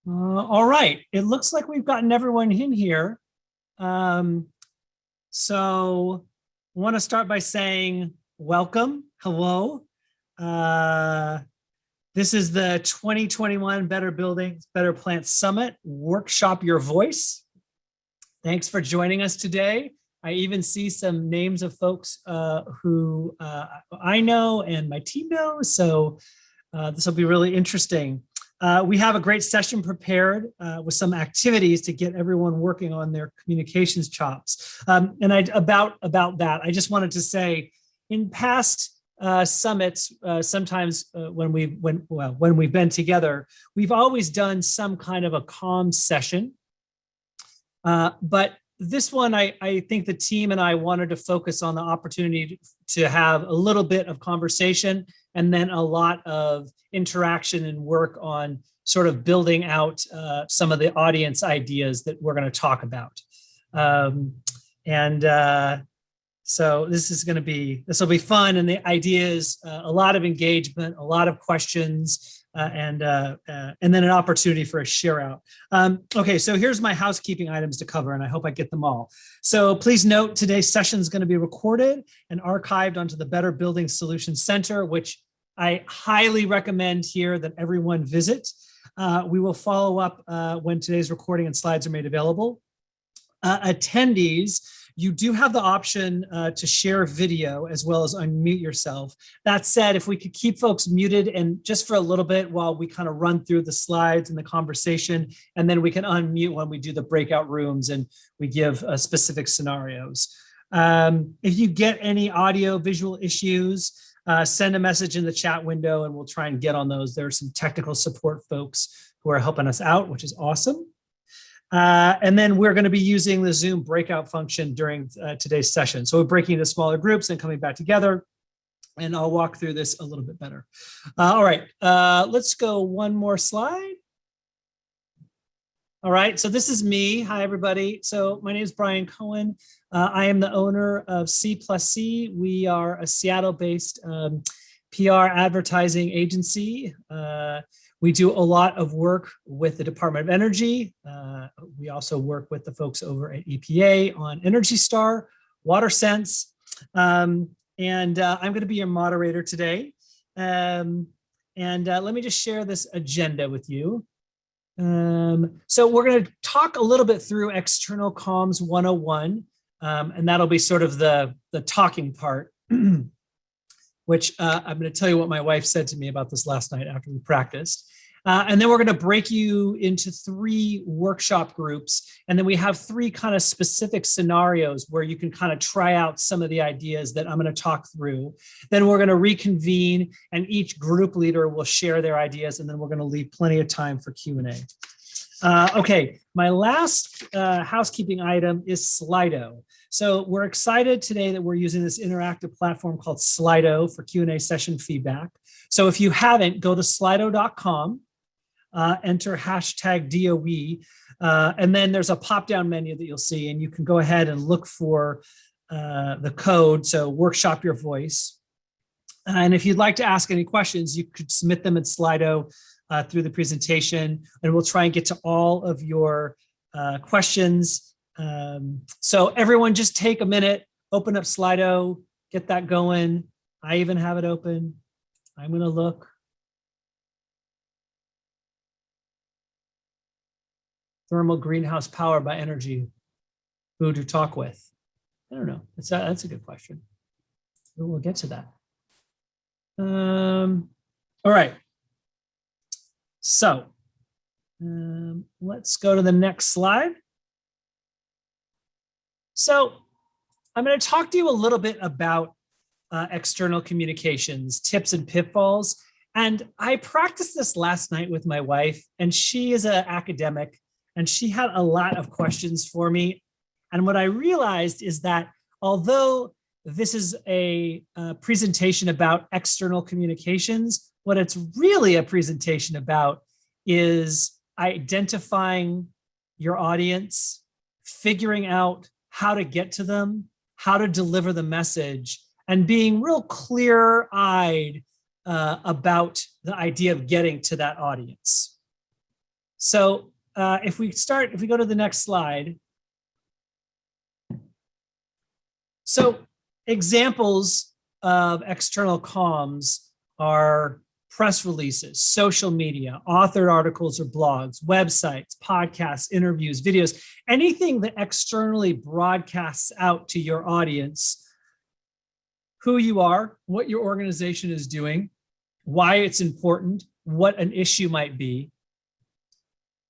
All right, it looks like we've gotten everyone in here. So I want to start by saying welcome, hello. This is the 2021 Better Buildings, Better Plants Summit, Workshop Your Voice. Thanks for joining us today. I even see some names of folks who I know and my team knows, so this will be really interesting. We have a great session prepared with some activities to get everyone working on their communications chops. About that, I just wanted to say, in past summits, sometimes when we've been together, we've always done some kind of a calm session. But this one, I think the team and I wanted to focus on the opportunity to have a little bit of conversation and then a lot of interaction and work on sort of building out some of the audience ideas that we're going to talk about. So this will be fun. And the idea is a lot of engagement, a lot of questions, and then an opportunity for a share out. Okay, so here's my housekeeping items to cover, and I hope I get them all. So please note today's session is going to be recorded and archived onto the Better Building Solutions Center, which I highly recommend here that everyone visit. We will follow up when today's recording and slides are made available. Attendees, you do have the option to share video as well as unmute yourself. That said, if we could keep folks muted and just for a little bit while we kind of run through the slides and the conversation, and then we can unmute when we do the breakout rooms and we give specific scenarios. If you get any audio visual issues, send a message in the chat window and we'll try and get on those. There are some technical support folks who are helping us out, which is awesome. And then we're going to be using the Zoom breakout function during today's session. So we're breaking into smaller groups and coming back together, and I'll walk through this a little bit better. All right, let's go one more slide. All right, so this is me. Hi, everybody. So my name is Bryan Cohen. I am the owner of C+C. We are a Seattle-based PR advertising agency. We do a lot of work with the Department of Energy. We also work with the folks over at EPA on Energy Star, WaterSense, and I'm going to be your moderator today. Let me just share this agenda with you. So we're going to talk a little bit through External Comms 101, and that'll be sort of the talking part, which I'm going to tell you what my wife said to me about this last night after we practiced. And then we're going to break you into 3 workshop groups. And then we have 3 kind of specific scenarios where you can kind of try out some of the ideas that I'm going to talk through. Then we're going to reconvene and each group leader will share their ideas. And then we're going to leave plenty of time for Q&A. Okay, my last housekeeping item is Slido. So we're excited today that we're using this interactive platform called Slido for Q&A session feedback. So if you haven't, go to slido.com. Enter hashtag DOE, and then there's a pop-down menu that you'll see, and you can go ahead and look for the code, so workshop your voice. And if you'd like to ask any questions, you could submit them in Slido through the presentation, and we'll try and get to all of your questions. So everyone just take a minute, open up Slido, get that going. I even have it open. I'm going to look. Thermal greenhouse power by energy. Who to talk with? I don't know. That's a good question. We'll get to that. All right. So let's go to the next slide. So I'm going to talk to you a little bit about external communications, tips and pitfalls. And I practiced this last night with my wife, and she is an academic. And she had a lot of questions for me. And what I realized is that although this is a presentation about external communications, what it's really a presentation about is identifying your audience, figuring out how to get to them, how to deliver the message, and being real clear-eyed about the idea of getting to that audience. So if we go to the next slide. So examples of external comms are press releases, social media, authored articles or blogs, websites, podcasts, interviews, videos, anything that externally broadcasts out to your audience who you are, what your organization is doing, why it's important, what an issue might be.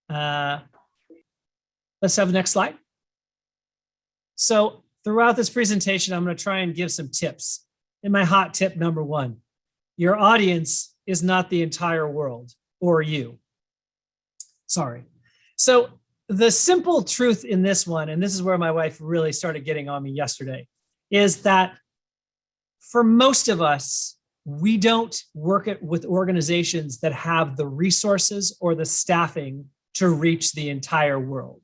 Let's have the next slide. So throughout this presentation, I'm going to try and give some tips. And my hot tip number one, your audience is not the entire world or you. Sorry. So the simple truth in this one, and this is where my wife really started getting on me yesterday, is that for most of us, we don't work with organizations that have the resources or the staffing to reach the entire world.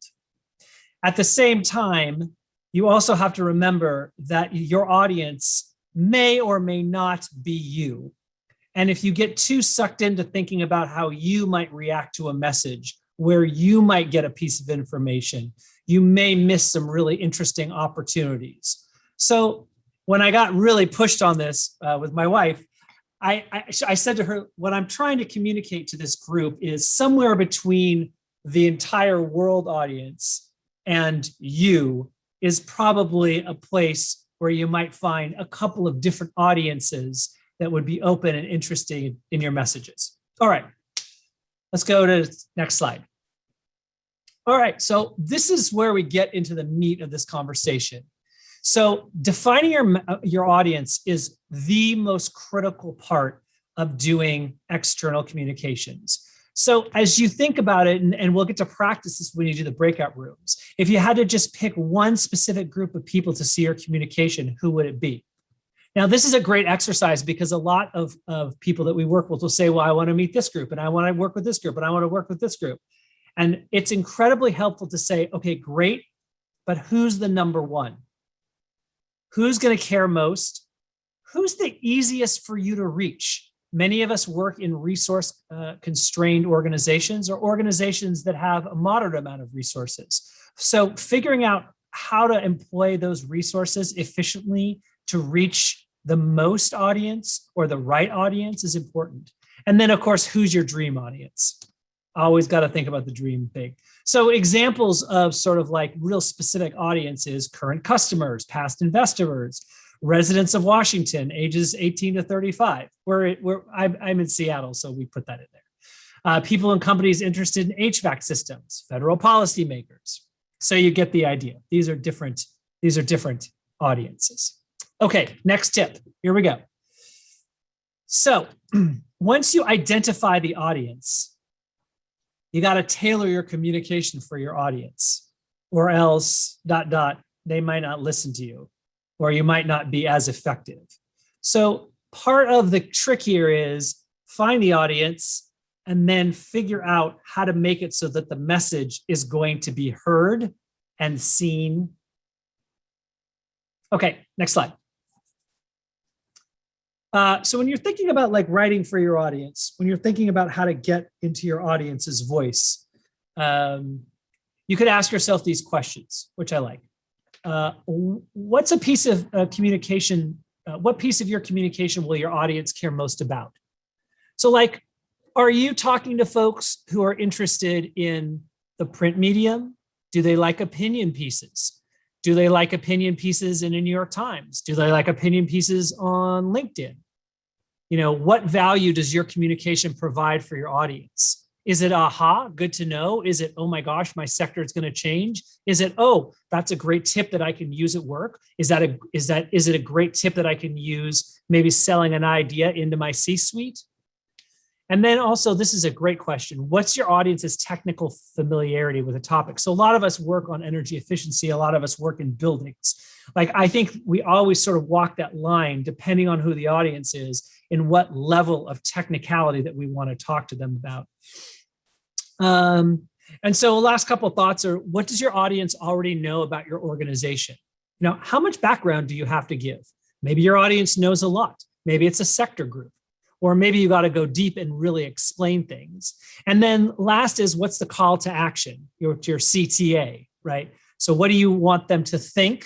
At the same time, you also have to remember that your audience may or may not be you. And if you get too sucked into thinking about how you might react to a message, where you might get a piece of information, you may miss some really interesting opportunities. So when I got really pushed on this with my wife, I said to her, what I'm trying to communicate to this group is somewhere between the entire world audience and you is probably a place where you might find a couple of different audiences that would be open and interested in your messages. All right, let's go to the next slide. All right, so this is where we get into the meat of this conversation. So defining your audience is the most critical part of doing external communications. So as you think about it, and we'll get to practice this when you do the breakout rooms, if you had to just pick one specific group of people to see your communication, who would it be? Now, this is a great exercise because a lot of people that we work with will say, well, I want to meet this group and I want to work with this group and I want to work with this group. And it's incredibly helpful to say, okay, great, but who's the number one? Who's going to care most? Who's the easiest for you to reach? Many of us work in resource constrained organizations or organizations that have a moderate amount of resources. So figuring out how to employ those resources efficiently to reach the most audience or the right audience is important. And then of course, who's your dream audience? Always got to think about the dream big. So examples of sort of like real specific audiences, current customers, past investors, residents of Washington, ages 18 to 35. I'm in Seattle, so we put that in there. People and companies interested in HVAC systems, federal policymakers. So you get the idea. These are different audiences. Okay, next tip. Here we go. So once you identify the audience, you got to tailor your communication for your audience, or else ... they might not listen to you, or you might not be as effective. So part of the trick here is find the audience and then figure out how to make it so that the message is going to be heard and seen. Okay, next slide. So when you're thinking about like writing for your audience, when you're thinking about how to get into your audience's voice, you could ask yourself these questions, which I like. What's a piece of communication? What piece of your communication will your audience care most about? So like, are you talking to folks who are interested in the print medium? Do they like opinion pieces? Do they like opinion pieces in a New York Times? Do they like opinion pieces on LinkedIn? You know, what value does your communication provide for your audience? Is it aha, good to know? Is it, oh my gosh, my sector is going to change? Is it, oh, that's a great tip that I can use at work? Is it a great tip that I can use maybe selling an idea into my C-suite? And then also, this is a great question. What's your audience's technical familiarity with a topic? So a lot of us work on energy efficiency. A lot of us work in buildings. Like, I think we always sort of walk that line, depending on who the audience is, in what level of technicality that we want to talk to them about. And so the last couple of thoughts are, what does your audience already know about your organization? You know, how much background do you have to give? Maybe your audience knows a lot. Maybe it's a sector group. or maybe you got to go deep and really explain things. And then last is, what's the call to action, your CTA, right? So what do you want them to think?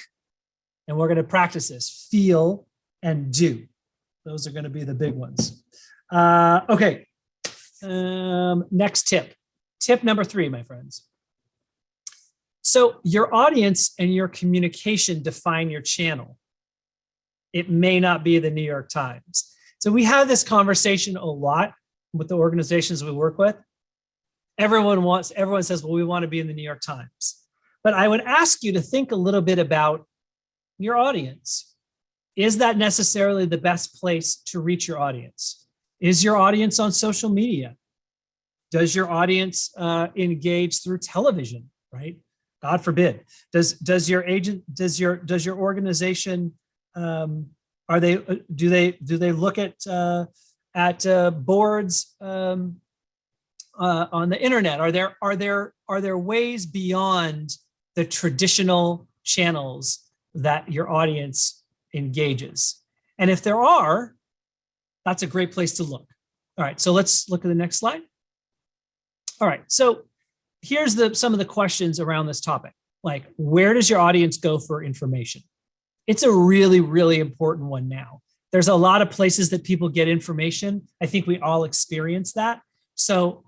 And we're going to practice this, feel and do. Those are going to be the big ones. Okay. Next tip. Tip number 3, my friends. So your audience and your communication define your channel. It may not be the New York Times. So we have this conversation a lot with the organizations we work with. Everyone says, well, we want to be in the New York Times. But I would ask you to think a little bit about your audience. Is that necessarily the best place to reach your audience? Is your audience on social media? Does your audience engage through television, right? God forbid. Does your organization do they look at boards on the internet? Are there ways beyond the traditional channels that your audience engages? And if there are, that's a great place to look. All right, so let's look at the next slide. All right, so here's some of the questions around this topic. Like, where does your audience go for information? It's a really, really important one now. There's a lot of places that people get information. I think we all experience that. So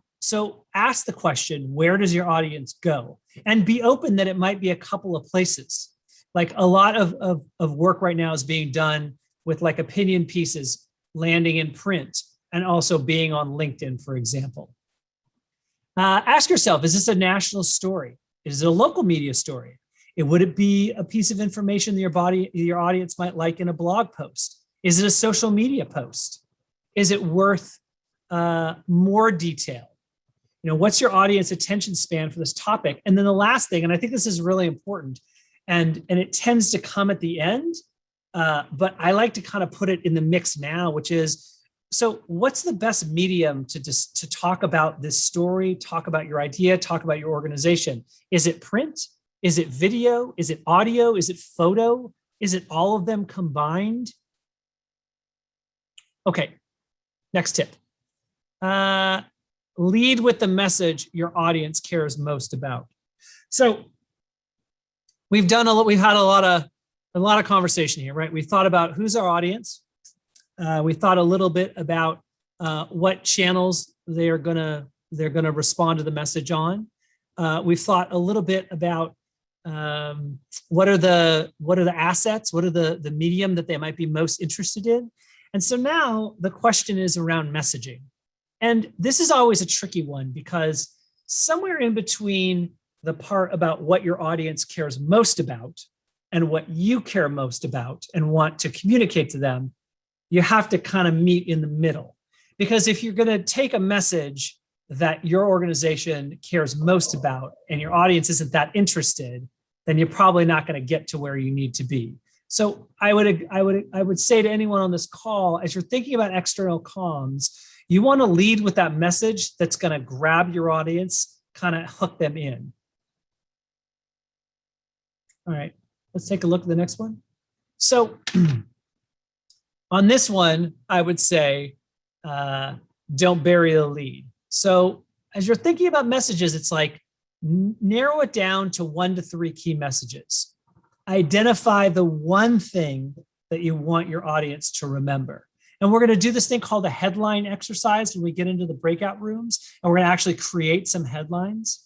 ask the question, where does your audience go? And be open that it might be a couple of places. Like, a lot of work right now is being done with like opinion pieces landing in print and also being on LinkedIn, for example. Ask yourself, is this a national story? Is it a local media story? Would it be a piece of information that your audience might like in a blog post? Is it a social media post? Is it worth more detail? What's your audience attention span for this topic? And then the last thing, and I think this is really important, and it tends to come at the end, but I like to kind of put it in the mix now, which is, so what's the best medium to talk about this story, talk about your idea, talk about your organization? Is it print? Is it video? Is it audio? Is it photo? Is it all of them combined? Okay, next tip. Lead with the message your audience cares most about. So we've had a lot of conversation here, right? We thought about who's our audience. We thought a little bit about what channels they're gonna respond to the message on. We've thought a little bit about what are the assets, what are the medium that they might be most interested in. And so now the question is around messaging. And this is always a tricky one, because somewhere in between the part about what your audience cares most about and what you care most about and want to communicate to them, you have to kind of meet in the middle. Because if you're going to take a message that your organization cares most about and your audience isn't that interested, then you're probably not going to get to where you need to be. So I would say to anyone on this call, as you're thinking about external comms, you want to lead with that message that's going to grab your audience, kind of hook them in. All right, let's take a look at the next one. So on this one, I would say, don't bury the lead. So as you're thinking about messages, it's like, narrow it down to 1 to 3 key messages. Identify the one thing that you want your audience to remember. And we're going to do this thing called a headline exercise when we get into the breakout rooms, and we're going to actually create some headlines.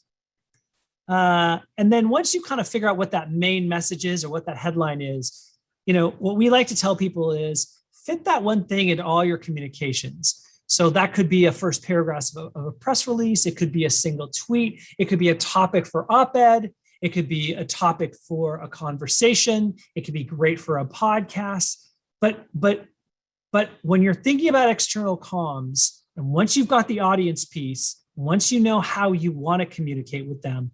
And then once you kind of figure out what that main message is or what that headline is, what we like to tell people is fit that one thing into all your communications. So that could be a first paragraph of a press release. It could be a single tweet. It could be a topic for op-ed. It could be a topic for a conversation. It could be great for a podcast. But when you're thinking about external comms, and once you've got the audience piece, once you know how you want to communicate with them,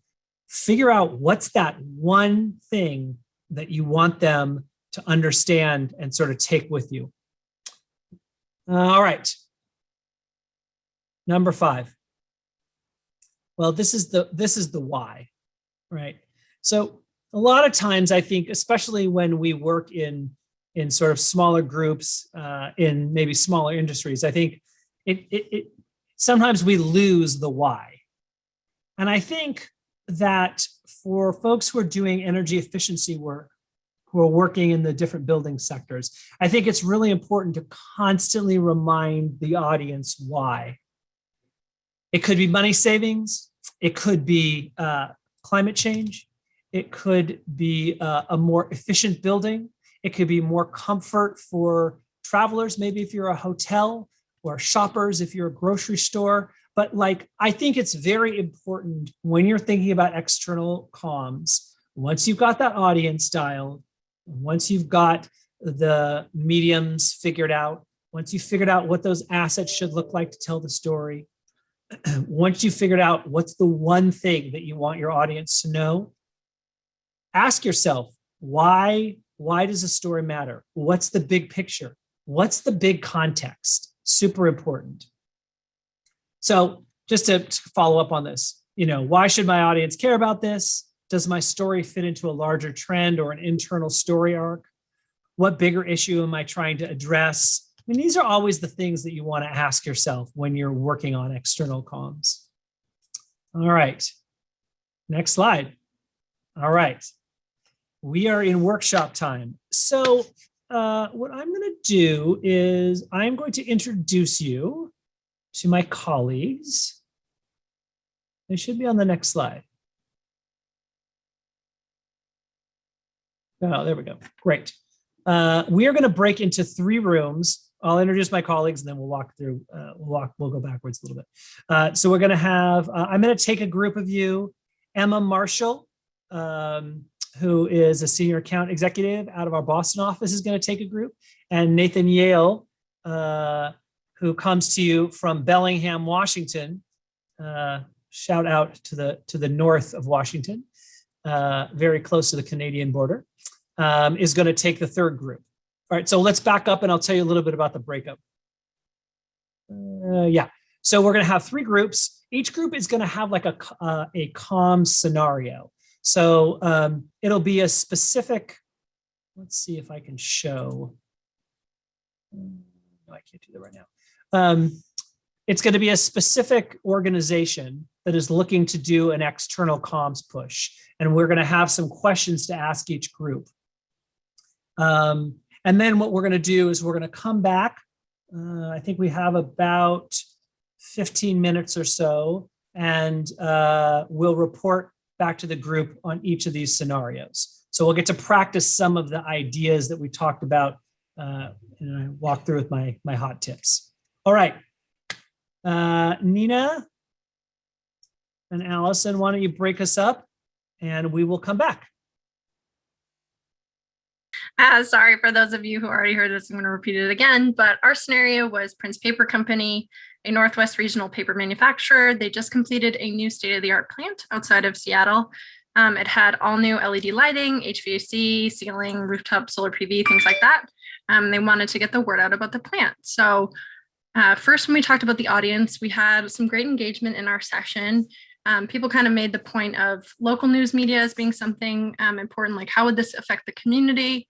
figure out what's that one thing that you want them to understand and sort of take with you. All right. Number 5. Well, this is the why, right? So a lot of times I think, especially when we work in in sort of smaller groups in maybe smaller industries. I think sometimes we lose the why. And I think that for folks who are doing energy efficiency work, who are working in the different building sectors, I think it's really important to constantly remind the audience why. It could be money savings. It could be climate change. It could be a more efficient building. It could be more comfort for travelers, maybe if you're a hotel, or shoppers if you're a grocery store. But like, I think it's very important when you're thinking about external comms, once you've got that audience dialed, once you've got the mediums figured out, once you've figured out what those assets should look like to tell the story, once you've figured out what's the one thing that you want your audience to know, ask yourself, why does a story matter? What's the big picture? What's the big context? Super important. So just to follow up on this, why should my audience care about this? Does my story fit into a larger trend or an internal story arc? What bigger issue am I trying to address? I mean, these are always the things that you want to ask yourself when you're working on external comms. All right, next slide. All right, we are in workshop time. So what I'm going to do is I'm going to introduce you to my colleagues. They should be on the next slide. Oh, there we go. Great. We are going to break into 3 rooms. I'll introduce my colleagues and then we'll walk through, we'll go backwards a little bit. So we're going to have, I'm going to take a group of you. Emma Marshall, who is a senior account executive out of our Boston office, is going to take a group. And Nathan Yale, who comes to you from Bellingham, Washington. Shout out to the north of Washington, very close to the Canadian border, is going to take the 3rd group. All right, so let's back up and I'll tell you a little bit about the breakup. Yeah, so we're going to have 3 groups. Each group is going to have like a comm scenario. So it'll be a specific, let's see if I can show. No, I can't do that right now. It's going to be a specific organization that is looking to do an external comms push. And we're going to have some questions to ask each group. And then what we're going to do is we're going to come back. I think we have about 15 minutes or so, and we'll report back to the group on each of these scenarios. So we'll get to practice some of the ideas that we talked about and I walk through with my hot tips. All right. Nina and Allison, why don't you break us up and we will come back. Sorry for those of you who already heard this, I'm going to repeat it again, but our scenario was Prince Paper Company, a Northwest regional paper manufacturer. They just completed a new state-of-the-art plant outside of Seattle. It had all new LED lighting, HVAC, ceiling, rooftop, solar PV, things like that. They wanted to get the word out about the plant. So first, when we talked about the audience, we had some great engagement in our session. People kind of made the point of local news media as being something important, like how would this affect the community?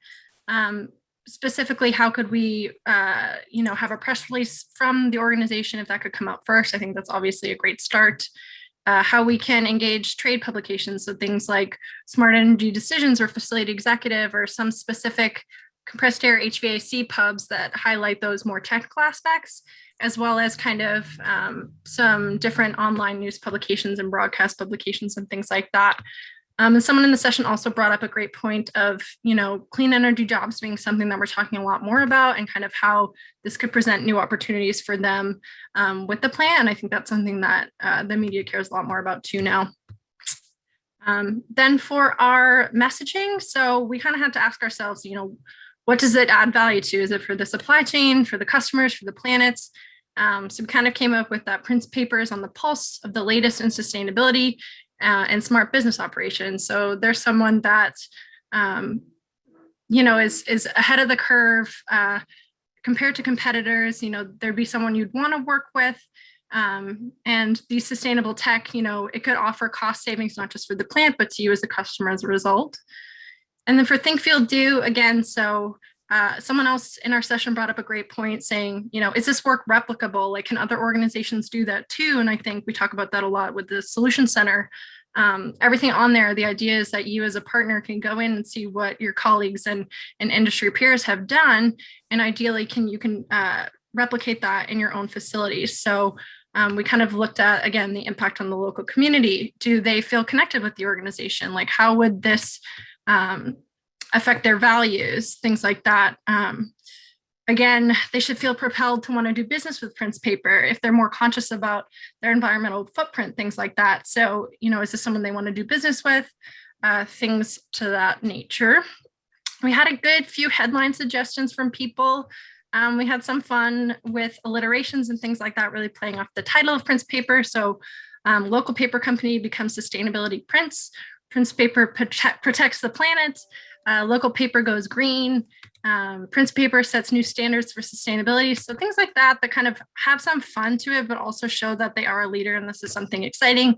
Specifically, how could we, have a press release from the organization if that could come out first? I think that's obviously a great start. How we can engage trade publications, so things like Smart Energy Decisions or Facility Executive or some specific compressed air HVAC pubs that highlight those more technical aspects, as well as kind of some different online news publications and broadcast publications and things like that. And someone in the session also brought up a great point of, clean energy jobs being something that we're talking a lot more about and kind of how this could present new opportunities for them with the plan. And I think that's something that the media cares a lot more about too now. Then for our messaging, so we kind of had to ask ourselves, what does it add value to? Is it for the supply chain, for the customers, for the planets? So we kind of came up with that Prince Papers on the pulse of the latest in sustainability and smart business operations. So there's someone that, is ahead of the curve compared to competitors. There'd be someone you'd want to work with. And the sustainable tech, it could offer cost savings, not just for the plant, but to you as a customer as a result. And then for Think, Feel, Do, again, so someone else in our session brought up a great point saying, is this work replicable? Like, can other organizations do that too? And I think we talk about that a lot with the Solution Center. Everything on there, the idea is that you as a partner can go in and see what your colleagues and industry peers have done. And ideally you can replicate that in your own facilities. So we kind of looked at, again, the impact on the local community. Do they feel connected with the organization? Like, how would this affect their values, things like that. Again, they should feel propelled to want to do business with Prince Paper if they're more conscious about their environmental footprint, things like that. So, is this someone they want to do business with? Things to that nature. We had a good few headline suggestions from people. We had some fun with alliterations and things like that, really playing off the title of Prince Paper. So local paper company becomes sustainability Prince. Prince Paper protects the planet. Local paper goes green. Prince Paper sets new standards for sustainability. So things like that kind of have some fun to it, but also show that they are a leader and this is something exciting.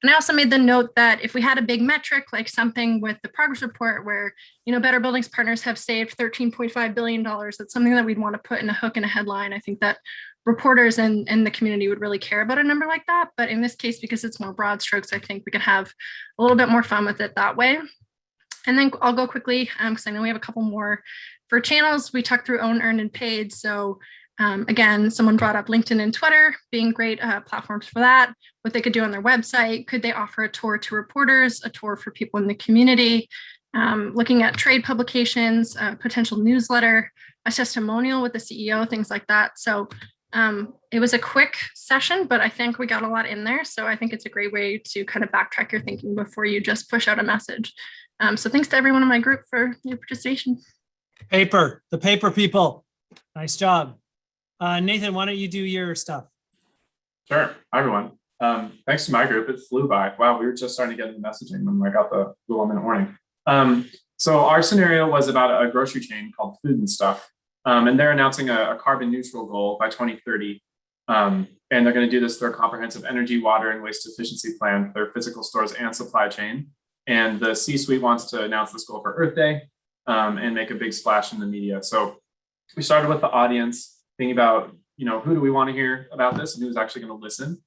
And I also made the note that if we had a big metric, like something with the progress report where, Better Buildings partners have saved $13.5 billion, that's something that we'd want to put in a hook and a headline. I think that reporters and the community would really care about a number like that. But in this case, because it's more broad strokes, I think we can have a little bit more fun with it that way. And then I'll go quickly because I know we have a couple more. For channels, we talked through own, earned, and paid. So again, someone brought up LinkedIn and Twitter being great platforms for that. What they could do on their website, could they offer a tour to reporters, a tour for people in the community, looking at trade publications, potential newsletter, a testimonial with the CEO, things like that. So it was a quick session, but I think we got a lot in there. So I think it's a great way to kind of backtrack your thinking before you just push out a message. So thanks to everyone in my group for your participation. The paper people. Nice job. Nathan, why don't you do your stuff? Sure. Hi, everyone. Thanks to my group, it flew by. Wow, we were just starting to get into messaging when I got the 1-minute warning. So our scenario was about a grocery chain called Food and Stuff. And they're announcing a carbon neutral goal by 2030. And they're going to do this through a comprehensive energy, water, and waste efficiency plan for their physical stores and supply chain. And the C-suite wants to announce this goal for Earth Day and make a big splash in the media. So we started with the audience, thinking about, who do we want to hear about this and who's actually going to listen.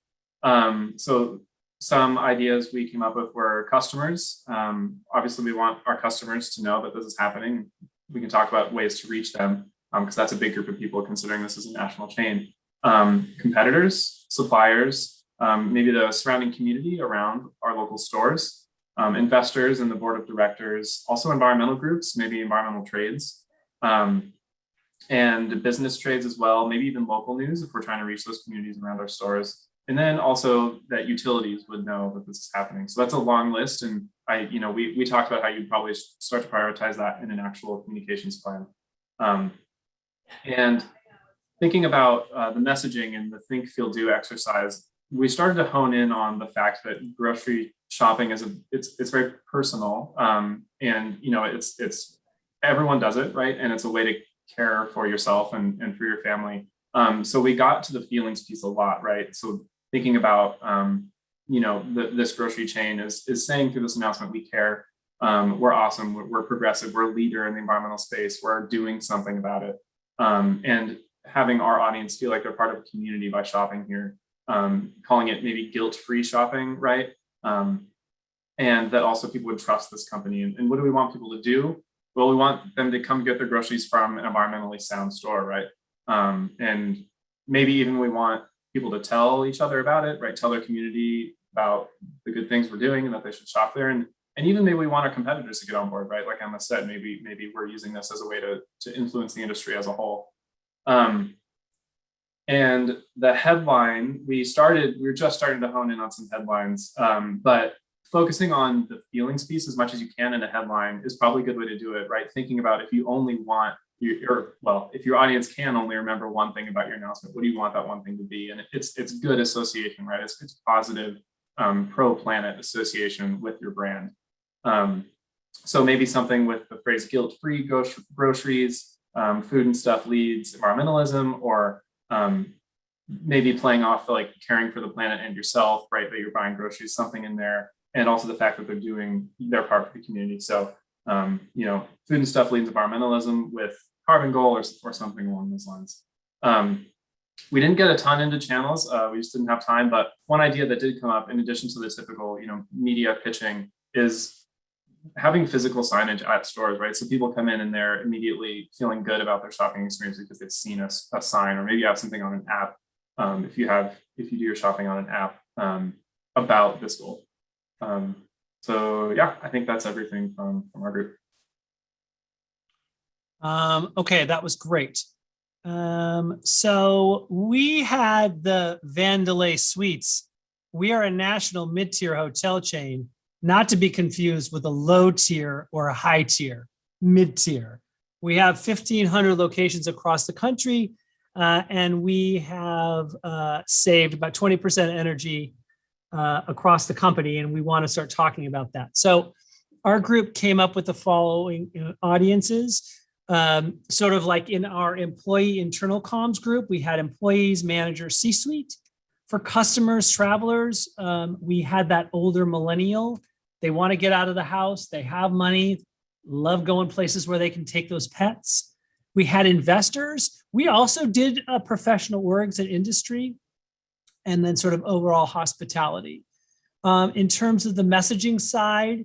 So some ideas we came up with were customers. Obviously, we want our customers to know that this is happening. We can talk about ways to reach them because that's a big group of people considering this is a national chain. Competitors, suppliers, maybe the surrounding community around our local stores. Investors and the board of directors, also environmental groups, maybe environmental trades, and business trades as well, maybe even local news if we're trying to reach those communities around our stores. And then also that utilities would know that this is happening. So that's a long list. And we talked about how you'd probably start to prioritize that in an actual communications plan. And thinking about the messaging and the think, feel, do exercise, we started to hone in on the fact that grocery shopping it's very personal, and it's everyone does it, right? And it's a way to care for yourself and for your family. So we got to the feelings piece a lot, right? So thinking about this grocery chain is saying through this announcement, we care, we're awesome, we're progressive, we're a leader in the environmental space, we're doing something about it, and having our audience feel like they're part of a community by shopping here. Calling it maybe guilt-free shopping, right? And that also people would trust this company. And what do we want people to do? Well, we want them to come get their groceries from an environmentally sound store, right? And maybe even we want people to tell each other about it, right? Tell their community about the good things we're doing and that they should shop there. And even maybe we want our competitors to get on board, right? Like Emma said, maybe we're using this as a way to influence the industry as a whole. And the headline, we were just starting to hone in on some headlines, but focusing on the feelings piece as much as you can in a headline is probably a good way to do it, right? Thinking about if you only want if your audience can only remember one thing about your announcement, what do you want that one thing to be? And it's good association, right? It's positive, pro-planet association with your brand. So maybe something with the phrase guilt-free groceries, Food and Stuff leads environmentalism, or maybe playing off like caring for the planet and yourself, right? That you're buying groceries, something in there, and also the fact that they're doing their part for the community. So, Food and Stuff leads environmentalism with carbon goal or something along those lines. We didn't get a ton into channels. We just didn't have time. But one idea that did come up, in addition to the typical, media pitching, is having physical signage at stores, right? So people come in and they're immediately feeling good about their shopping experience because they've seen a sign, or maybe you have something on an app. If you do your shopping on an app about this goal. So yeah, I think that's everything from our group. Okay, that was great. So we had the Vandelay Suites. We are a national mid-tier hotel chain, not to be confused with a low tier or a high tier, mid-tier. We have 1,500 locations across the country, and we have saved about 20% energy across the company, and we want to start talking about that. So our group came up with the following audiences. Sort of like in our employee internal comms group, we had employees, managers, C-suite. For customers, travelers, we had that older millennial. They want to get out of the house. They have money, love going places where they can take those pets. We had investors. We also did professional orgs and industry, and then sort of overall hospitality. In terms of the messaging side,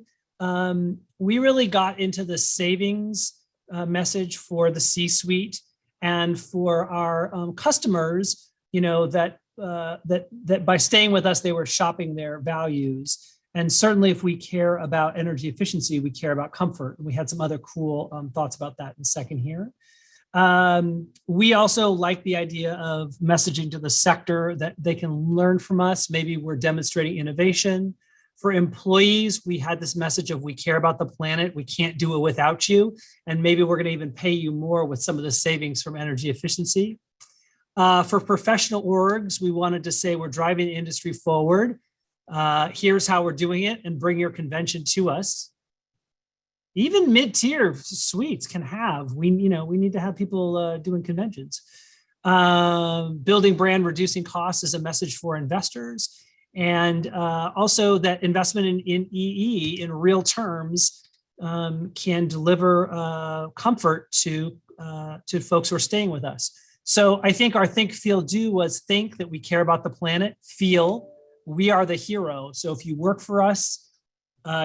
we really got into the savings message for the C-suite, and for our customers, that by staying with us, they were shopping their values. And certainly if we care about energy efficiency, we care about comfort. And we had some other cool thoughts about that in a second here. We also like the idea of messaging to the sector that they can learn from us. Maybe we're demonstrating innovation. For employees, we had this message of we care about the planet. We can't do it without you. And maybe we're going to even pay you more with some of the savings from energy efficiency. For professional orgs, we wanted to say we're driving the industry forward. Here's how we're doing it, and bring your convention to us. Even mid-tier suites can have, we need to have people doing conventions. Building brand, reducing costs is a message for investors. And also that investment in EE in real terms can deliver comfort to folks who are staying with us. So I think our think, feel, do was think that we care about the planet, feel we are the hero. So if you work for us,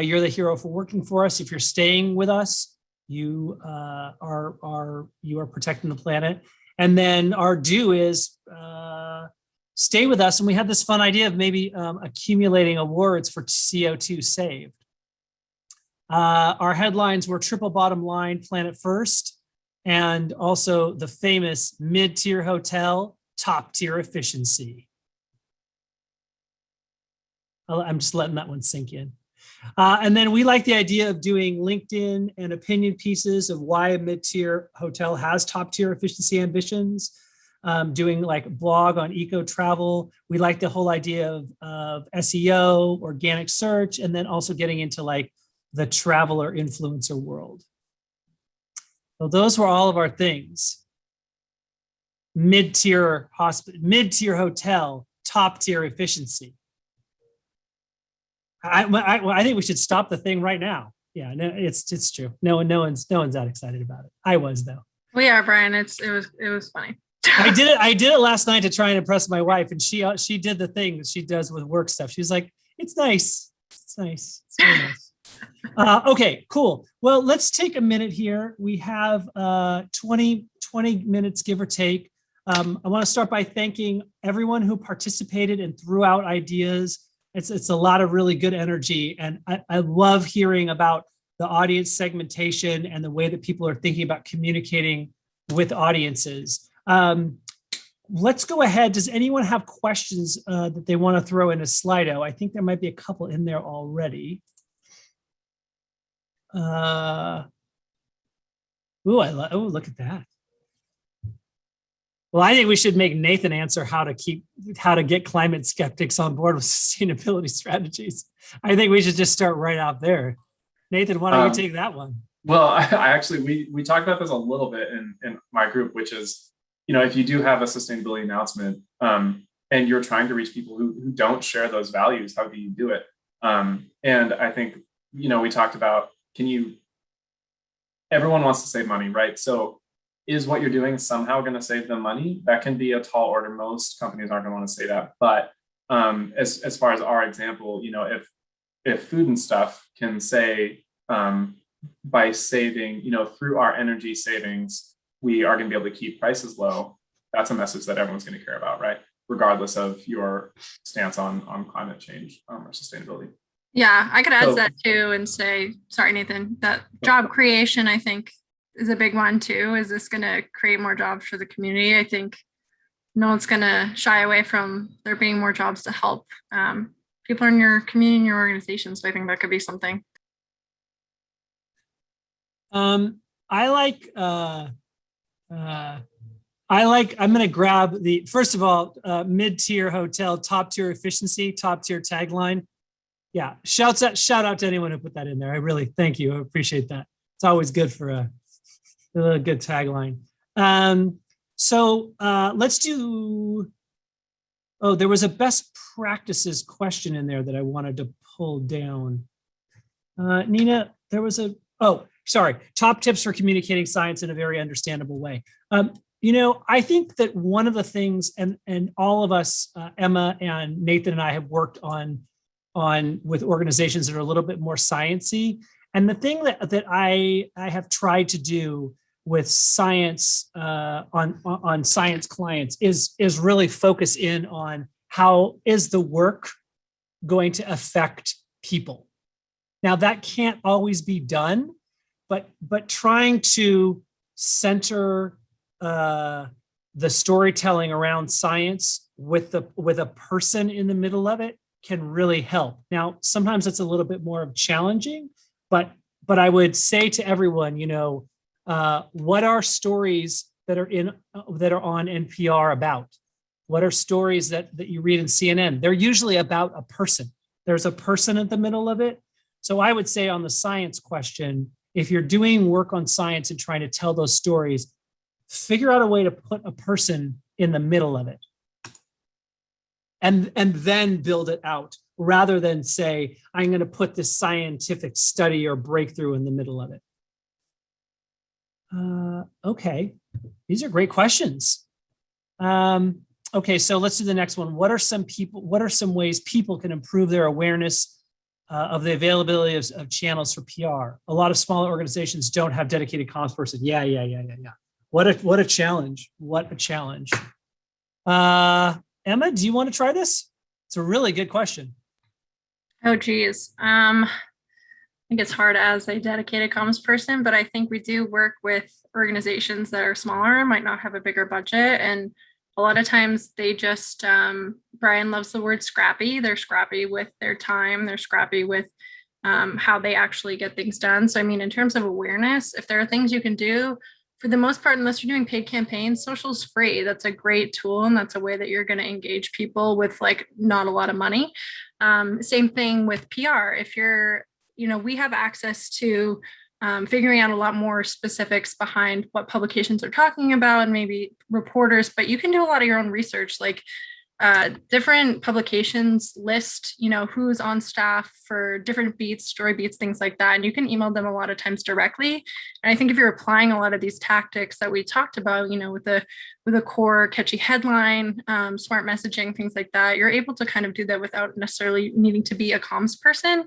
you're the hero for working for us. If you're staying with us, you are protecting the planet. And then our do is stay with us. And we had this fun idea of maybe accumulating awards for CO2 saved. Our headlines were triple bottom line, planet first, and also the famous mid-tier hotel, top tier efficiency. I'm just letting that one sink in. And then we like the idea of doing LinkedIn and opinion pieces of why a mid-tier hotel has top tier efficiency ambitions. Doing like blog on eco travel. We like the whole idea of SEO, organic search, and then also getting into like the traveler influencer world. So those were all of our things. Mid-tier hospital, mid-tier hotel, top tier efficiency. I think we should stop the thing right now. Yeah, no, it's true. No one's that excited about it. I was though. We are, Brian. It was funny. I did it last night to try and impress my wife, and she did the thing that she does with work stuff. She was like, "It's nice. It's nice. It's very nice." Okay, cool. Well, let's take a minute here. We have 20 minutes, give or take. I want to start by thanking everyone who participated and threw out ideas. It's a lot of really good energy, and I love hearing about the audience segmentation and the way that people are thinking about communicating with audiences. Let's go ahead. Does anyone have questions that they want to throw in a Slido? I think there might be a couple in there already. Look at that. Well, I think we should make Nathan answer how to get climate skeptics on board with sustainability strategies. I think we should just start right out there. Nathan, why don't you take that one? Well, I actually, we talked about this a little bit in my group, which is, if you do have a sustainability announcement and you're trying to reach people who don't share those values, how do you do it? And I think, we talked about, everyone wants to save money, right? So is what you're doing somehow going to save them money? That can be a tall order. Most companies aren't going to want to say that. But as far as our example, you know, if Food and Stuff can say by saving, you know, through our energy savings, we are going to be able to keep prices low, that's a message that everyone's going to care about, right? Regardless of your stance on climate change or sustainability. Yeah, I could add that too and say, sorry, Nathan, that job creation, I think, is a big one too. Is this going to create more jobs for the community? I think no one's going to shy away from there being more jobs to help people in your community and your organization. So I think that could be something. I'm going to grab the, first of all, mid-tier hotel, top tier efficiency, top tier tagline. Yeah, shout out to anyone who put that in there. I really thank you. I appreciate that. It's always good for a good tagline. So let's do, oh, there was a best practices question in there that I wanted to pull down. Nina, there was a, oh, sorry, top tips for communicating science in a very understandable way. You know, I think that one of the things, and all of us, Emma and Nathan and I have worked on with organizations that are a little bit more sciencey. And the thing that I have tried to do with science on science clients is really focus in on how is the work going to affect people. Now that can't always be done, but trying to center the storytelling around science with a person in the middle of it can really help. Now, sometimes it's a little bit more challenging, but I would say to everyone, you know, what are stories that are on NPR about? What are stories that you read in CNN? They're usually about a person. There's a person at the middle of it. So I would say on the science question, if you're doing work on science and trying to tell those stories, figure out a way to put a person in the middle of it. And then build it out rather than say, I'm going to put this scientific study or breakthrough in the middle of it. Okay, these are great questions. Okay, so let's do the next one. What are some ways people can improve their awareness of the availability of channels for PR? A lot of smaller organizations don't have dedicated comms person. Yeah. What a challenge. What a challenge. Emma, do you want to try this? It's a really good question. Oh, geez. I think it's hard as a dedicated comms person, but I think we do work with organizations that are smaller, might not have a bigger budget. And a lot of times they just, Bryan loves the word scrappy. They're scrappy with their time. They're scrappy with how they actually get things done. So, I mean, in terms of awareness, if there are things you can do, for the most part, unless you're doing paid campaigns, social's free. That's a great tool. And that's a way that you're going to engage people with like not a lot of money. Same thing with PR. If you're, you know, we have access to figuring out a lot more specifics behind what publications are talking about and maybe reporters, but you can do a lot of your own research. Like different publications list, you know, who's on staff for different beats, story beats, things like that. And you can email them a lot of times directly. And I think if you're applying a lot of these tactics that we talked about, you know, with a core catchy headline, smart messaging, things like that, you're able to kind of do that without necessarily needing to be a comms person.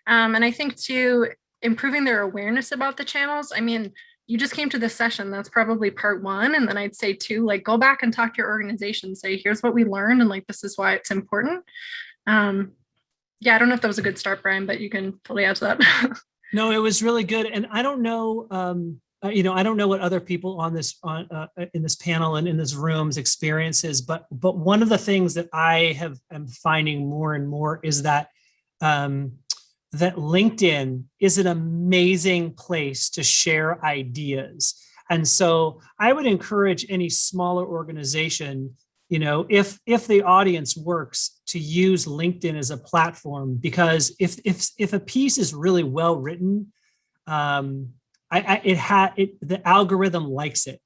And I think too, improving their awareness about the channels. I mean, you just came to this session. That's probably part one. And then I'd say two, like go back and talk to your organization, say, here's what we learned. And like, this is why it's important. Yeah, I don't know if that was a good start, Bryan, but you can totally add to that. No, it was really good. And I don't know, you know, I don't know what other people on this, in this panel and in this room's experiences, but one of the things that am finding more and more is that, that LinkedIn is an amazing place to share ideas. And so I would encourage any smaller organization, you know, if the audience works, to use LinkedIn as a platform, because if a piece is really well written, the algorithm likes it.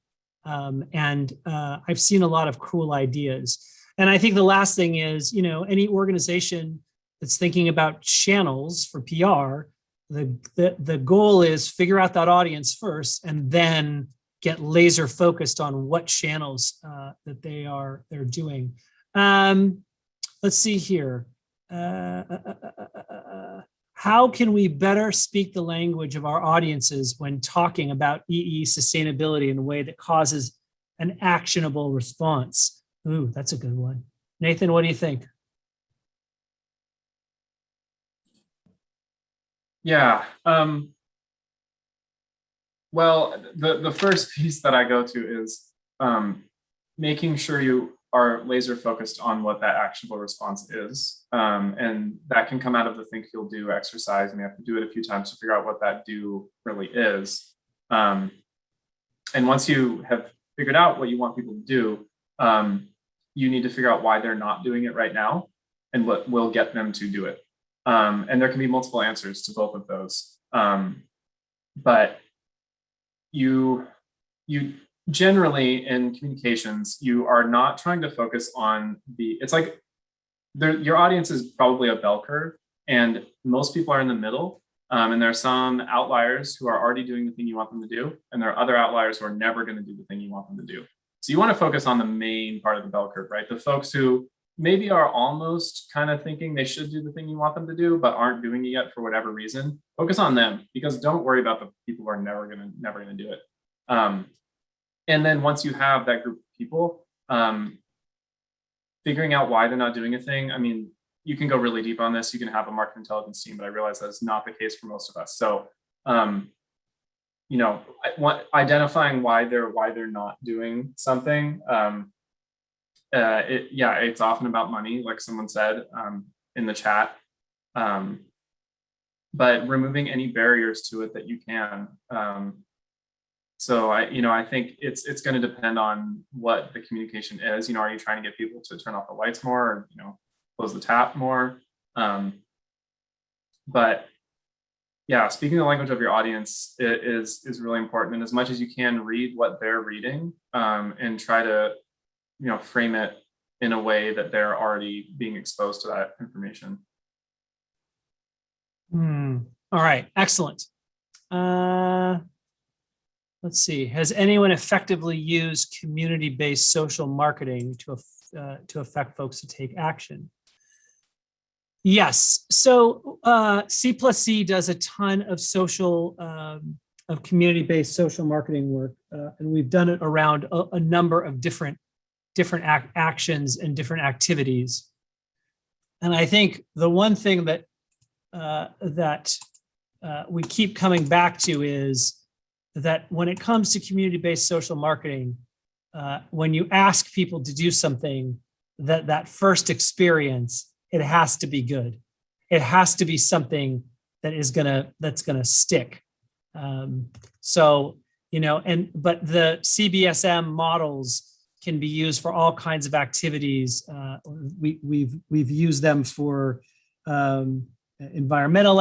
And I've seen a lot of cool ideas. And I think the last thing is, you know, any organization that's thinking about channels for PR, the goal is figure out that audience first and then get laser focused on what channels that they're doing. Let's see here. How can we better speak the language of our audiences when talking about EE sustainability in a way that causes an actionable response? Ooh, that's a good one. Nathan, what do you think? Yeah. Well, the first piece that I go to is making sure you are laser focused on what that actionable response is. And that can come out of the think, feel, do exercise. And you have to do it a few times to figure out what that do really is. And once you have figured out what you want people to do, you need to figure out why they're not doing it right now and what will get them to do it. And there can be multiple answers to both of those. But you generally in communications, you are not trying to focus on it's like your audience is probably a bell curve, and most people are in the middle. And there are some outliers who are already doing the thing you want them to do, and there are other outliers who are never going to do the thing you want them to do. So you want to focus on the main part of the bell curve, right? The folks who maybe are almost kind of thinking they should do the thing you want them to do, but aren't doing it yet for whatever reason. Focus on them, because don't worry about the people who are never gonna do it. And then once you have that group of people, figuring out why they're not doing a thing. I mean, you can go really deep on this. You can have a market intelligence team, but I realize that's not the case for most of us. So, you know, identifying why they're not doing something. It's often about money, like someone said in the chat. But removing any barriers to it that you can. So I think it's going to depend on what the communication is. You know, are you trying to get people to turn off the lights more, or close the tap more? But yeah, speaking the language of your audience is really important. And as much as you can, read what they're reading and try to frame it in a way that they're already being exposed to that information. All right, excellent. Let's see. Has anyone effectively used community-based social marketing to affect folks to take action? Yes. So C+C does a ton of of community-based social marketing work, and we've done it around a number of different actions and different activities. And I think the one thing that we keep coming back to is that when it comes to community-based social marketing, when you ask people to do something, that first experience, it has to be good. It has to be something that's gonna stick. But the CBSM models can be used for all kinds of activities. We've used them for environmental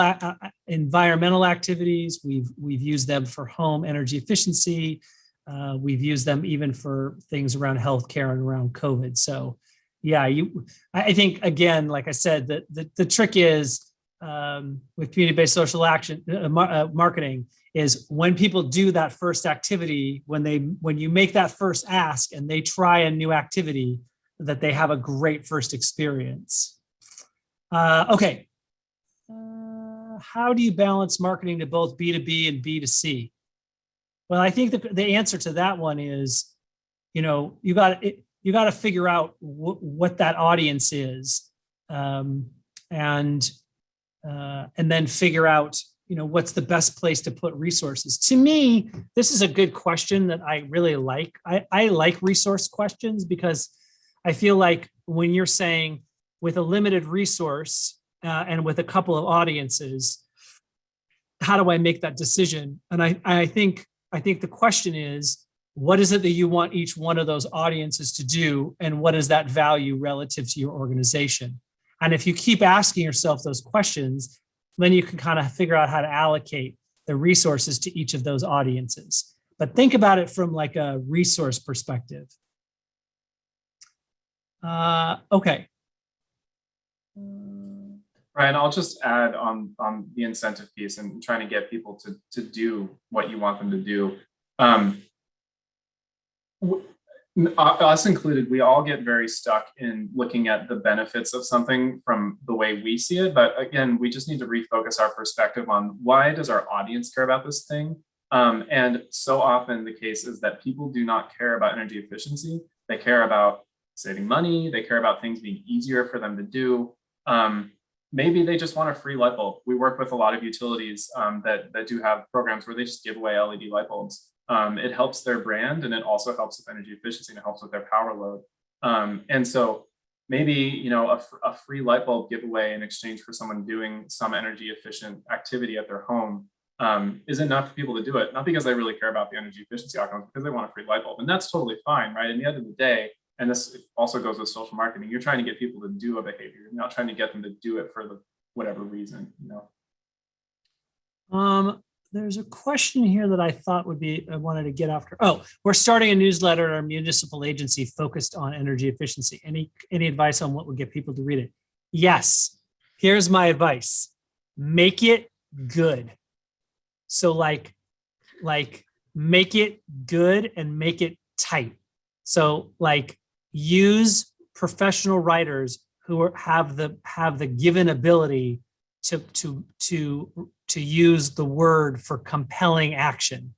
activities. We've used them for home energy efficiency. We've used them even for things around healthcare and around COVID. So, yeah, I think again, like I said, the trick is with community-based social action marketing is when people do that first activity, when you make that first ask and they try a new activity, that they have a great first experience. Okay. How do you balance marketing to both B2B and B2C? Well, I think the answer to that one is, you got to figure out what that audience is, and then figure out, what's the best place to put resources. To me, this is a good question that I really like. I like resource questions because I feel like when you're saying with a limited resource, and with a couple of audiences, how do I make that decision? And I think the question is, what is it that you want each one of those audiences to do, and what is that value relative to your organization? And if you keep asking yourself those questions, then you can kind of figure out how to allocate the resources to each of those audiences. But think about it from like a resource perspective. Okay. Bryan, I'll just add on the incentive piece and trying to get people to do what you want them to do. Us included, we all get very stuck in looking at the benefits of something from the way we see it. But again, we just need to refocus our perspective on why does our audience care about this thing? And so often the case is that people do not care about energy efficiency. They care about saving money. They care about things being easier for them to do. Maybe they just want a free light bulb. We work with a lot of utilities that do have programs where they just give away LED light bulbs. It helps their brand, and it also helps with energy efficiency, and it helps with their power load. And so maybe a free light bulb giveaway in exchange for someone doing some energy efficient activity at their home is enough for people to do it. Not because they really care about the energy efficiency outcomes, because they want a free light bulb, and that's totally fine, right? At the end of the day, and this also goes with social marketing, you're trying to get people to do a behavior. You're not trying to get them to do it for the whatever reason, There's a question here that I thought I wanted to get after. Oh, we're starting a newsletter at our municipal agency focused on energy efficiency. Any advice on what would get people to read it? Yes. Here's my advice. Make it good. So like make it good and make it tight. So like use professional writers who have the given ability to use the word for compelling action.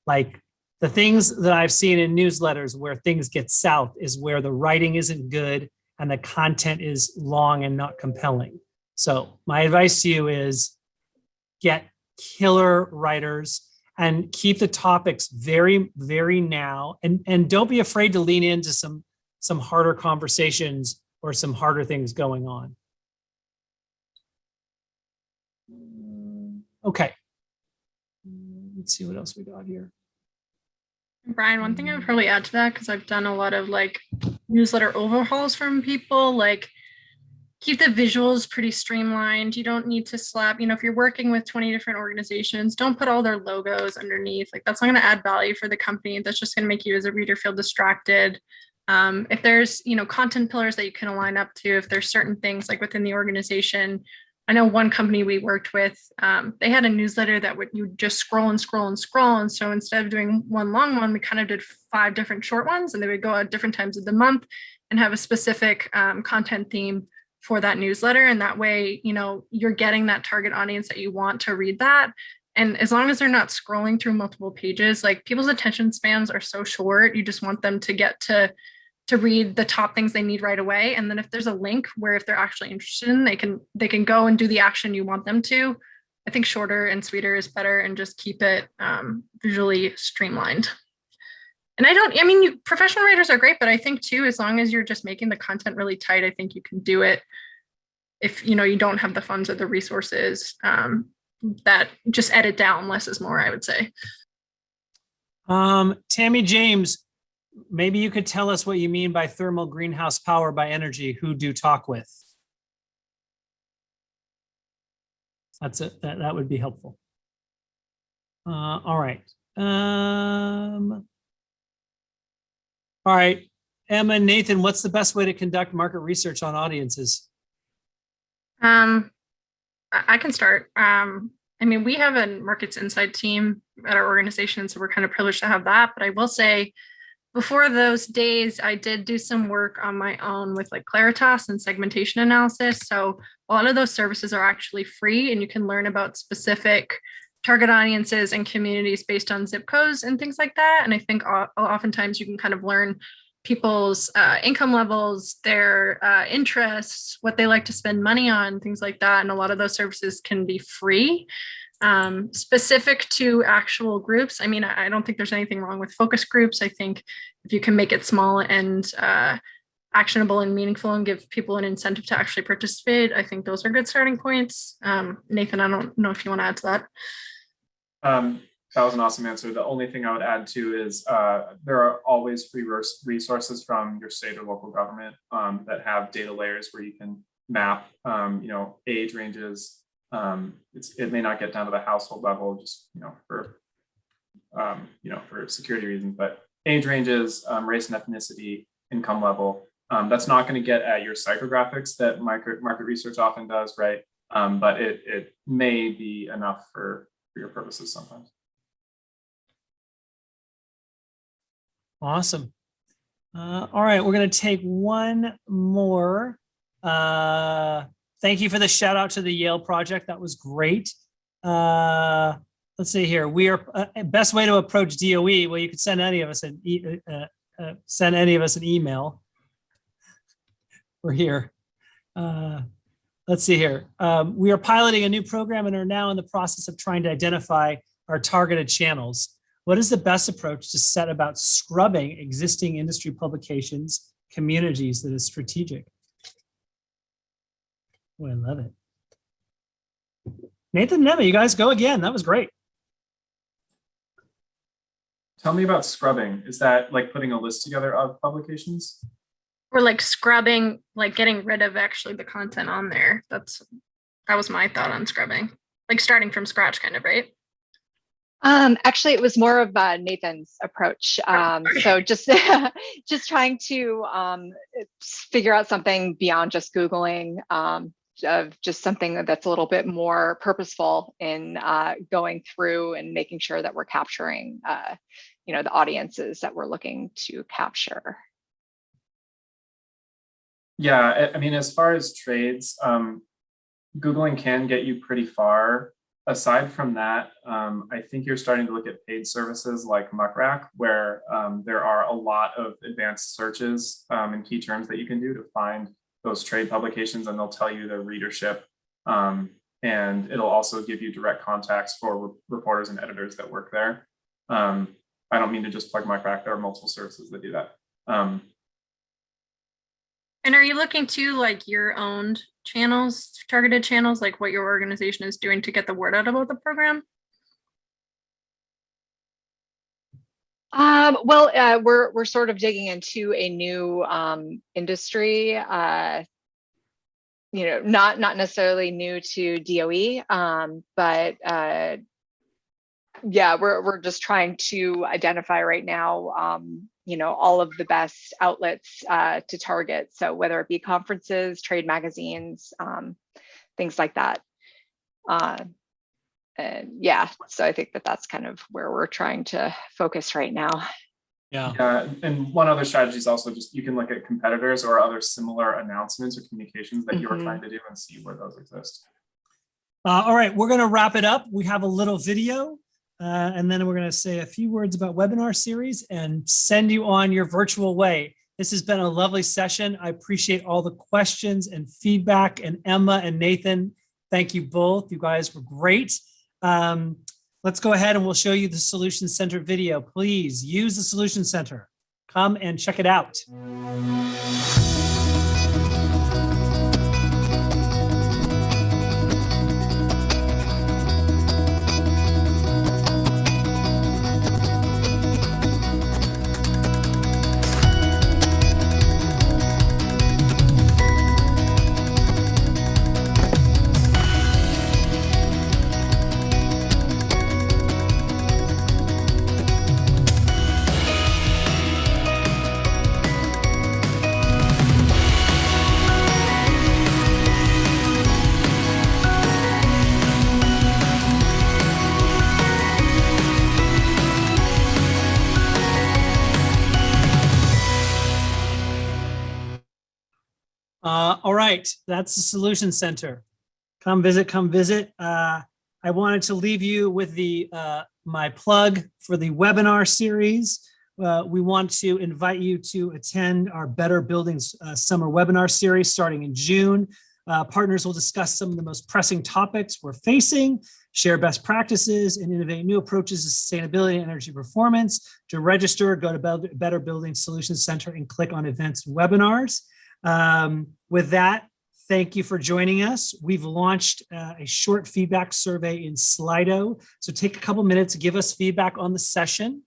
Like the things that I've seen in newsletters where things get south is where the writing isn't good and the content is long and not compelling. So my advice to you is get killer writers and keep the topics very, very now. And don't be afraid to lean into some harder conversations or some harder things going on. Okay. Let's see what else we got here. Brian, one thing I would probably add to that, because I've done a lot of like newsletter overhauls from people, like keep the visuals pretty streamlined. You don't need to slap, if you're working with 20 different organizations, don't put all their logos underneath. Like that's not going to add value for the company. That's just going to make you as a reader feel distracted. If there's, content pillars that you can align up to, if there's certain things like within the organization. I know one company we worked with, they had a newsletter that you just scroll and scroll and scroll. And so instead of doing one long one, we kind of did 5 different short ones, and they would go at different times of the month and have a specific content theme for that newsletter. And that way, you're getting that target audience that you want to read that. And as long as they're not scrolling through multiple pages, like people's attention spans are so short, you just want them to get to read the top things they need right away. And then if there's a link where if they're actually interested in, they can go and do the action you want them to. I think shorter and sweeter is better, and just keep it visually streamlined. And professional writers are great, but I think too, as long as you're just making the content really tight, I think you can do it. If you don't have the funds or the resources, that just edit down, less is more, I would say. Tammy James, maybe you could tell us what you mean by thermal greenhouse power by energy. Who do talk with? That's it. That would be helpful. All right. All right. Emma and Nathan, what's the best way to conduct market research on audiences? I can start. We have a markets insight team at our organization, so we're kind of privileged to have that. But I will say, before those days, I did do some work on my own with like Claritas and segmentation analysis. So a lot of those services are actually free, and you can learn about specific target audiences and communities based on zip codes and things like that. And I think oftentimes you can kind of learn people's income levels, their interests, what they like to spend money on, things like that. And a lot of those services can be free. Specific to actual groups, I don't think there's anything wrong with focus groups. I think if you can make it small and actionable and meaningful and give people an incentive to actually participate, I think those are good starting points. Nathan, I don't know if you want to add to that. That was an awesome answer. The only thing I would add to is there are always free resources from your state or local government that have data layers where you can map, age ranges. It may not get down to the household level, just for security reasons, but age ranges, race and ethnicity, income level. That's not going to get at your psychographics that market research often does, right? But it may be enough for your purposes sometimes. Awesome. All right, we're going to take one more. Thank you for the shout out to the Yale project. That was great. Let's see here. We are best way to approach DOE. Well, you could send any of us an email. We're here. Let's see here. We are piloting a new program and are now in the process of trying to identify our targeted channels. What is the best approach to set about scrubbing existing industry publications, communities that is strategic? Oh, I love it. Nathan and Emma, you guys go again. That was great. Tell me about scrubbing. Is that like putting a list together of publications? Or like scrubbing, like getting rid of actually the content on there. That was my thought on scrubbing. Like starting from scratch kind of, right? Actually, it was more of Nathan's approach. So just just trying to figure out something beyond just Googling, of just something that's a little bit more purposeful in going through and making sure that we're capturing, the audiences that we're looking to capture. Yeah, I mean, as far as trades, Googling can get you pretty far. Aside from that, I think you're starting to look at paid services like Muckrack, where there are a lot of advanced searches and key terms that you can do to find those trade publications, and they'll tell you the readership, and it'll also give you direct contacts for reporters and editors that work there. I don't mean to just plug Muckrack. There are multiple services that do that. And are you looking to like your own channels, targeted channels, like what your organization is doing to get the word out about the program? We're sort of digging into a new industry, not necessarily new to DOE, but yeah, we're just trying to identify right now, all of the best outlets to target. So whether it be conferences, trade magazines, things like that. And yeah, so I think that's kind of where we're trying to focus right now. Yeah, and one other strategy is also just you can look at competitors or other similar announcements or communications that you're trying to do and see where those exist. All right, we're going to wrap it up. We have a little video. And then we're going to say a few words about webinar series and send you on your virtual way. This has been a lovely session. I appreciate all the questions and feedback, and Emma and Nathan, thank you both. You guys were great. Let's go ahead and we'll show you the Solution Center video. Please use the Solution Center. Come and check it out. All right, that's the Solution Center. Come visit, come visit. I wanted to leave you with my plug for the webinar series. We want to invite you to attend our Better Buildings summer webinar series starting in June. Partners will discuss some of the most pressing topics we're facing, share best practices, and innovate new approaches to sustainability and energy performance. To register, go to Better Buildings Solutions Center and click on events and webinars. With that, thank you for joining us. We've launched a short feedback survey in Slido. So take a couple minutes to give us feedback on the session.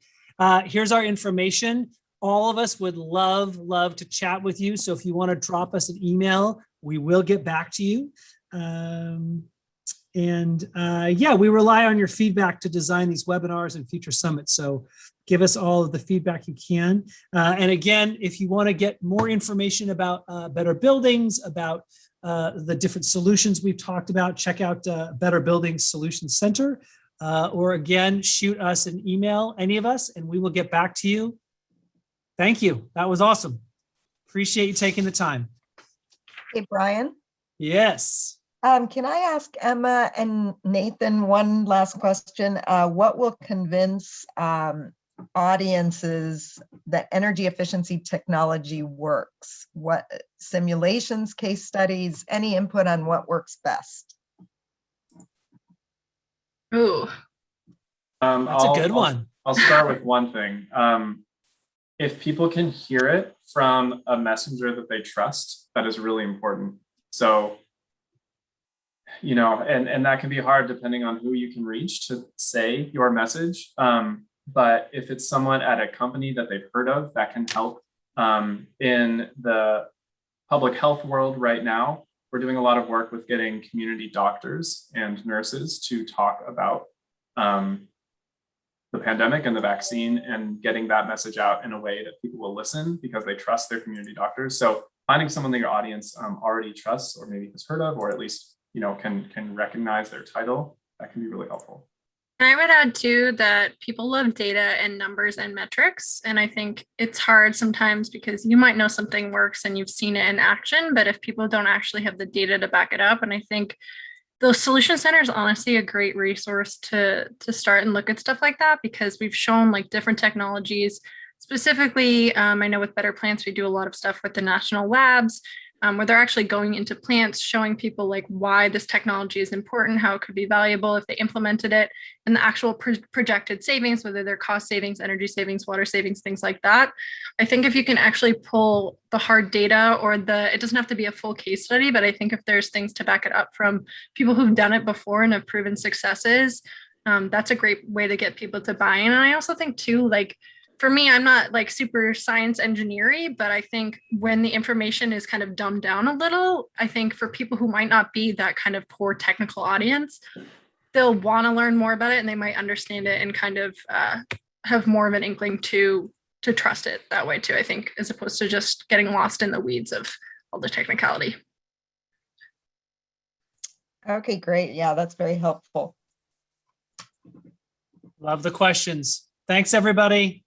Here's our information. All of us would love to chat with you. So if you want to drop us an email, we will get back to you. Yeah, we rely on your feedback to design these webinars and future summits. So give us all of the feedback you can. And again, if you want to get more information about Better Buildings, about the different solutions we've talked about, check out Better Buildings Solutions Center, or again, shoot us an email, any of us, and we will get back to you. Thank you. That was awesome. Appreciate you taking the time. Hey, Brian, Yes. can I ask Emma and Nathan one last question? What will convince audiences that energy efficiency technology works? What simulations, case studies, any input on what works best? Ooh, That's a good one. I'll start with one thing. If people can hear it from a messenger that they trust, that is really important. So, you know, and that can be hard depending on who you can reach to say your message. But if it's someone at a company that they've heard of, that can help. In the public health world right now, we're doing a lot of work with getting community doctors and nurses to talk about the pandemic and the vaccine, and getting that message out in a way that people will listen because they trust their community doctors. So finding someone that your audience already trusts, or maybe has heard of, or at least, you know, can recognize their title, that can be really helpful. and I would add too that people love data and numbers and metrics. And I think it's hard sometimes because you might know something works and you've seen it in action, but if people don't actually have the data to back it up, and I think the solution center is honestly a great resource to start and look at stuff like that, because we've shown like different technologies. Specifically, I know with Better Plants, we do a lot of stuff with the national labs, where they're actually going into plants, showing people like why this technology is important, how it could be valuable if they implemented it, and the actual projected savings, whether they're cost savings, energy savings, water savings, things like that. I think if you can actually pull the hard data, or it doesn't have to be a full case study, but I think if there's things to back it up from people who've done it before and have proven successes, that's a great way to get people to buy in. And I also think too, like, for me, I'm not like super science engineering, but I think when the information is kind of dumbed down a little, I think for people who might not be that kind of core technical audience, they'll want to learn more about it, and they might understand it and kind of have more of an inkling to trust it that way too, I think, as opposed to just getting lost in the weeds of all the technicality. Okay, great. Yeah, that's very helpful. Love the questions. Thanks, everybody.